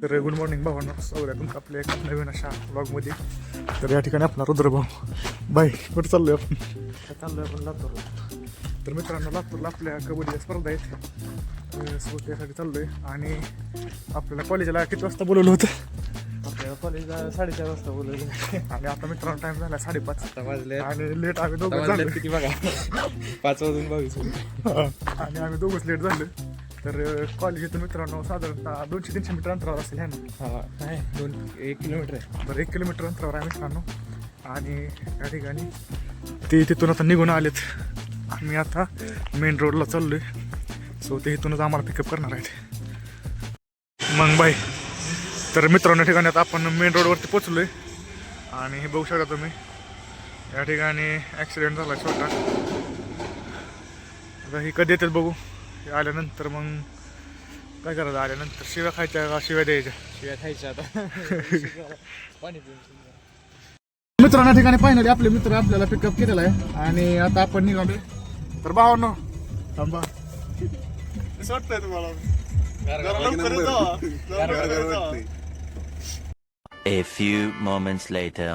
तर good morning भावांना, स्वागत तुमचं आपल्या एका नवीन अशा ब्लॉगमध्ये. तर या ठिकाणी आपला रुद्रभाऊ बाय कुठं चाललोय आपण? चाललोय आपण लातूर. तर मित्रांनो, लातूरला आपल्या कबड्डीच्या स्पर्धा आहेत, सो त्यासाठी चाललोय. आणि आपल्याला कॉलेजला किती वाजता बोलवलं होतं? आपल्याला कॉलेजला 4:30 वाजता बोलवलं आणि आता मित्रांनो टाइम झाला 5:30 वाजले. आणि लेट आम्ही दोघं झालो. किती बघा 5:22 आणि आम्ही दोघंच लेट झालो. तर कॉलेज येतं मित्रांनो साधारणतः 200-300 मीटर अंतरावर असेल है ना? हा काय 1 किलोमीटर आहे. बरं 1 किलोमीटर अंतरावर आहे मित्रांनो. आणि या ठिकाणी ते तिथून आता निघून आलेत. आम्ही आता मेन रोडला चाललोय, सो ते इथूनच आम्हाला पिकअप करणार आहेत. मग बाय. तर मित्रांनो या ठिकाणी आता आपण मेन रोडवरती पोचलोय. आणि हे बघू शकता तुम्ही, या ठिकाणी ॲक्सिडेंट झाला छोटा. आता ही कधी येतात बघू. आल्यानंतर मग काय करायचं, आल्यानंतर शिव्या खायच्या का शिव्या द्यायच्या? शिव्या खायच्या आता. पाणी पिऊन मित्रांनो या ठिकाणी फायनली आपले मित्र आपल्याला पिकअप केलेला आहे आणि आता आपण निघालोय. तर भावांनो थांबा, कसं वाटतंय तुम्हाला? A few moments later.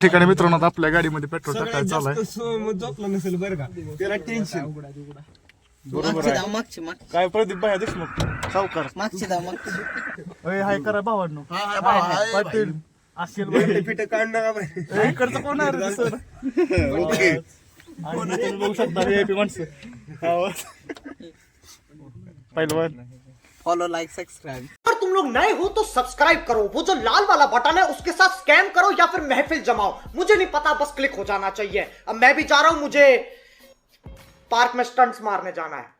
ठिकाणी मित्रांनो आता आपल्या गाडीमध्ये पेट्रोल टाकायचं चालू आहे. झोपलं नसेल बरं का, त्याला टेन्शन. बरोबर आहे. मागची काय प्रदीप भाई देशमुख सावकार मागची हाय करा भावांनो. पाटील असेल फिट काढणार इकडचं कोण आहे रे दिसत? आणि तुम्ही बघू शकता VIP माणसं. पहिलवान फॉलो लाइक सब्सक्राइब. अगर तुम लोग नए हो तो सब्सक्राइब करो, वो जो लाल वाला बटन है उसके साथ स्कैम करो या फिर महफिल जमाओ, मुझे नहीं पता, बस क्लिक हो जाना चाहिए. अब मैं भी जा रहा हूं, मुझे पार्क में स्टंट्स मारने जाना है.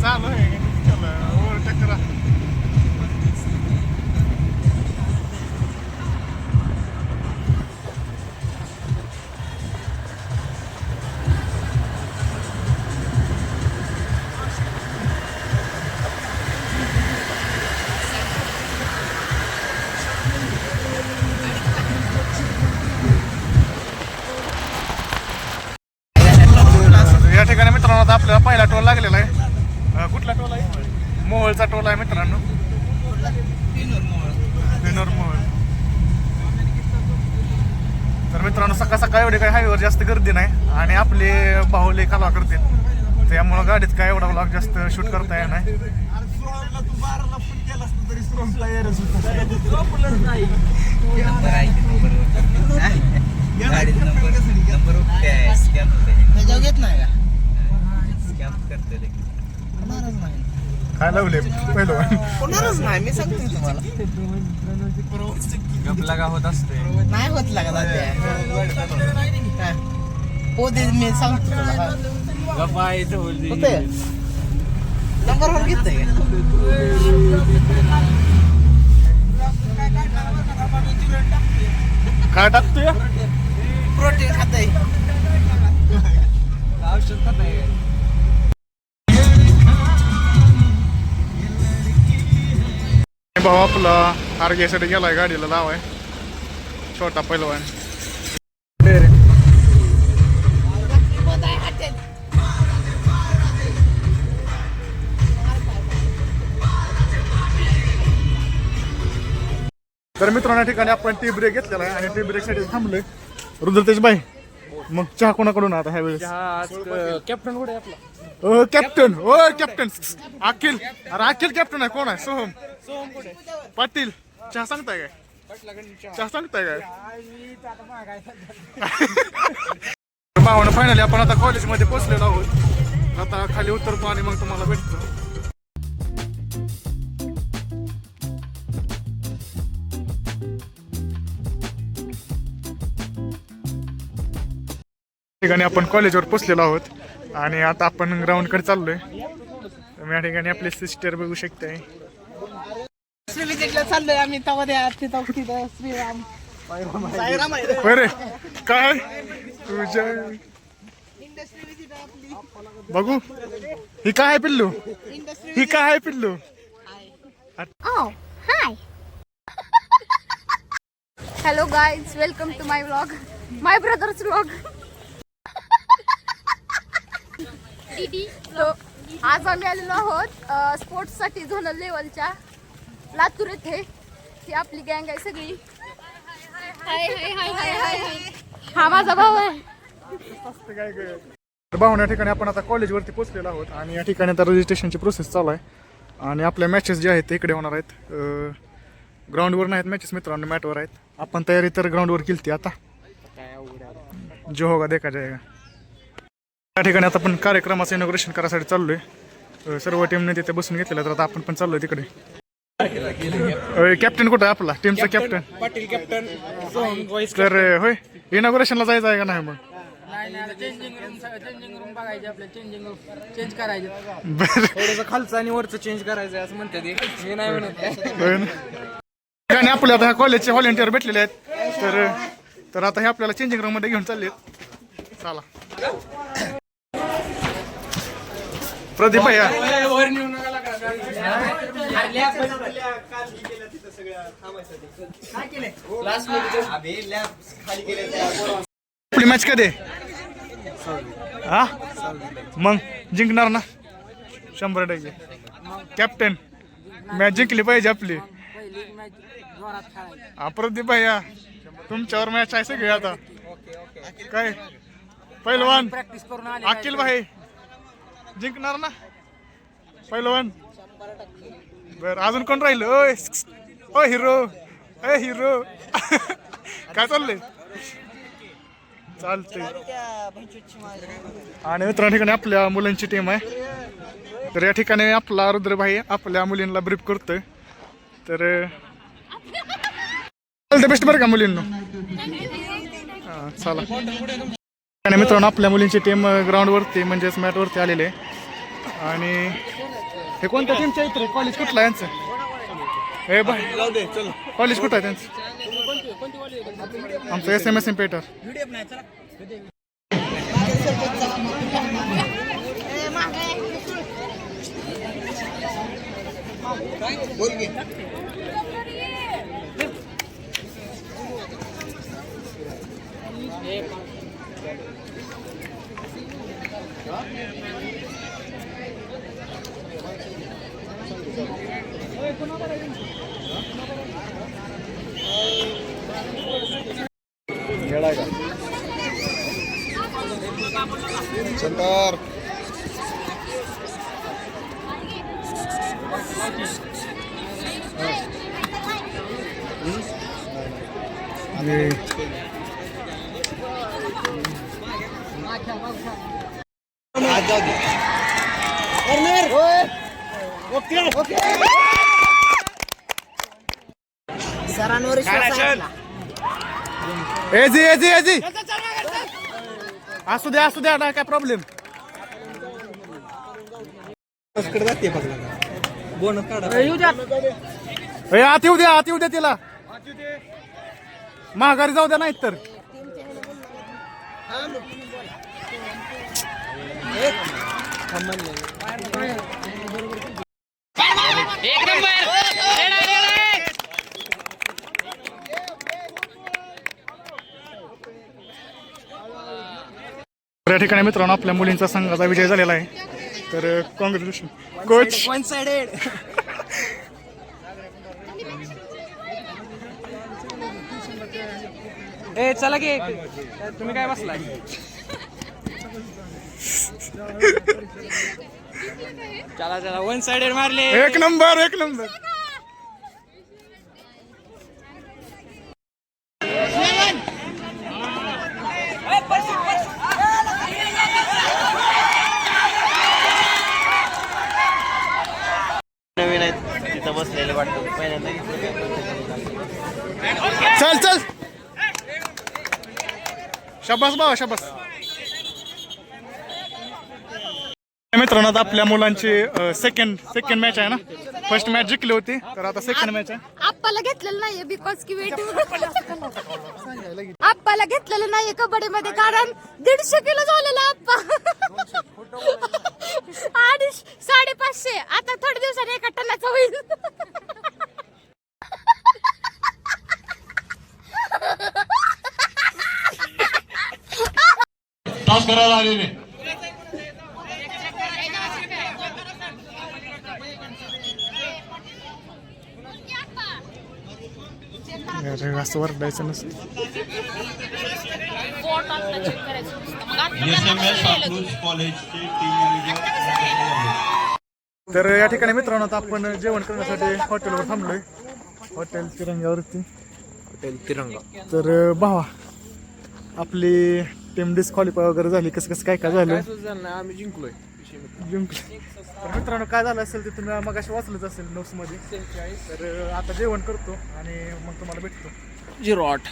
चालू आहे ओव्हरटेक करा. या ठिकाणी मित्रांनो आता आपल्याला पहिला टोल लागलेला आहे. कुठला टोल आहे? मोहोळचा टोल आहे मित्रांनो. पिनोर मोहोळ. तर मित्रांनो सकाळ सकाळ एवढे काही हायवेवर जास्त गर्दी नाही आणि आपले बाहुले कालवा करतील, त्यामुळं गाडीत काय एवढा ब्लॉग जास्त शूट करता येणार नाही. घेत नाही का? काय लावले पहिलं? कोणालाच नाही, मी सांगते तुम्हाला. गपला का होत असते. नाही होत लागला पोते, मी सांगतो तुला. गप्पा येतो होते नंबर वन घेतोय काय टाकतोय? प्रोटीन खातय. औषध खात नाही. भाऊ आपला हार घ्यायसाठी गेलाय, गाडीला लावाय छोटा पहिलवान. तर मित्रांनो या ठिकाणी आपण टी ब्रेक घेतलेला आहे आणि टी ब्रेक साठी थांबलोय. रुद्रतेज बाई, मग चहा कोणाकडून आता ह्या वेळेस? आज कॅप्टन कुठे आपला? कॅप्टन कॅप्टन अखिल. अरे अखिल कॅप्टन आहे. कोण आहे? सोहम पाटील. चहा सांगताय काय? चहा सांगताय काय? भावानं फायनली आपण आता कॉलेजमध्ये पोहोचलेलो आहोत. आता खाली उतरतो आणि मग तुम्हाला भेटतो. ठिकाणी आपण कॉलेजवर पोहोचलेलो आहोत आणि आता आपण ग्राउंडकडे चाललोय. या ठिकाणी आपले सिस्टर बघू शकते. श्री विजिटला चाललोय आम्ही तेव्हा तिथं श्रीराम साईराम आहे रे. बरे काय तुझ्या बघू ही काय आहे पिल्लू, ही काय आहे पिल्लू. Oh, hi. Hello guys, welcome to my vlog. My brother's vlog. So, आज आम्ही आलेलो आहोत स्पोर्ट्स साठी झोनल लेवलच्या लातूर येथे. ही आपली गँग आहे सगळी. हाय हाय हाय हाय हाय हाय. हा माझा भाऊ आहे. भावना या ठिकाणी आपण आता कॉलेजवरती पोहोचलेलो आहोत आणि या ठिकाणी आता रजिस्ट्रेशनची प्रोसेस चालू आहे. आणि आपल्या मॅचेस जे आहेत ते इकडे होणार आहेत. ग्राउंडवर नाहीत मॅचेस मित्रांनो, मॅटवर आहेत. आपण तयारी तर ग्राउंडवर केली ती. आता जो होगा देखा जाएगा. त्या ठिकाणी आता आपण कार्यक्रमाचं इनॉग्रेशन करायसाठी चाललोय. सर्व टीमने तिथे बसून घेतलेलं तर आता आपण पण चाललोय तिकडे. कॅप्टन कुठं आहे आपला टीमचा कॅप्टन? पाटील कॅप्टन तर होय इनॉग्रेशनला जायचं आहे का नाही? मग चेंजिंग रूम बघायचे आपल्या. चेंजिंग रूम चेंज करायचे. बरं थोडंसं खालचं आणि वरचं चेंज करायचं असं म्हणते ते. मी नाही म्हणत. आणि आपल्या आता ह्या कॉलेजचे व्हॉलेंटियर भेटलेले आहेत. तर आता हे आपल्याला चेंजिंग रूम मध्ये घेऊन चालले. चला प्रदीप भैया. वर नेऊ नका लागा. आपली मॅच कधी हा मग जिंकणार ना 100%. कॅप्टन मॅच जिंकली पाहिजे आपली. प्रदीप भैया तुमच्यावर मॅच आहे सगळी. आता काय पहिलवान प्रॅक्टिस करून आले. अखिल भाई जिंकणार ना पहिलवान? बर अजून कोण राहिलं? ओय ओ हिरो, ए हिरो. काय चाललंय? चालतंय. आणि मित्रांनो ठिकाणी आपल्या मुलांची टीम आहे. तर या ठिकाणी आपला रुद्रभाई आपल्या मुलींना ब्रीफ करतोय. तर बेस्ट बरं का मुलींना. चला आणि मित्रांनो आपल्या मुलींची टीम ग्राउंडवरती म्हणजेच मॅटवरती आलेली आहे. आणि हे कोणत्या टीमच्या इथे कॉलेज कुठलं आहे यांचं? हे बाय कॉलेज कुठं आहे त्यांचं? आमचं SMS पेटर. सरांवर एजी एजी एजी असू द्या ना काय प्रॉब्लेम. आत येऊ द्या तिला. महागारी जाऊ द्या नाहीत तर. या ठिकाणी मित्रांनो आपल्या मुलींचा संघाचा विजय झालेला आहे. तर कॉंग्रॅच्युलेशन कोच. One sided. ए चला की तुम्ही काय बसलाय? चला वन साइडेड मारले. एक नंबर. चल चल शाबास बाबा शाबास. मित्रांनो आता आपल्या मुलांची सेकंड मॅच आहे ना. फर्स्ट मॅच जिंकली होती तर आता सेकंड मॅच आहे. आप्पाला घेतलेलं नाहीये बिकॉज की वेट आप्पाला घेतलेलं नाहीये कबड्डी मध्ये कारण 150 किलो झालेला आप्पा. 550 आता थोड्या दिवसाने 1 टनाचा होईल. तास करायला आलेले असं वरडायचं नसतं. कॉलेजचे टीम मॅनेजर. तर या ठिकाणी मित्रांनो आता आपण जेवण करण्यासाठी हॉटेलवर थांबलोय. हॉटेल तिरंगावरती. तर भावा आपली टीम डिस्क्वालिफाय वगैरे झाली. कसं काय झालं. आम्ही जिंकलोय. तर मित्रांनो काय झालं असेल ते तुम्ही मगाशी वाचलंच असेल न्यूज मध्ये. तर आता जेवण करतो आणि मग तुम्हाला भेटतो. 0-8.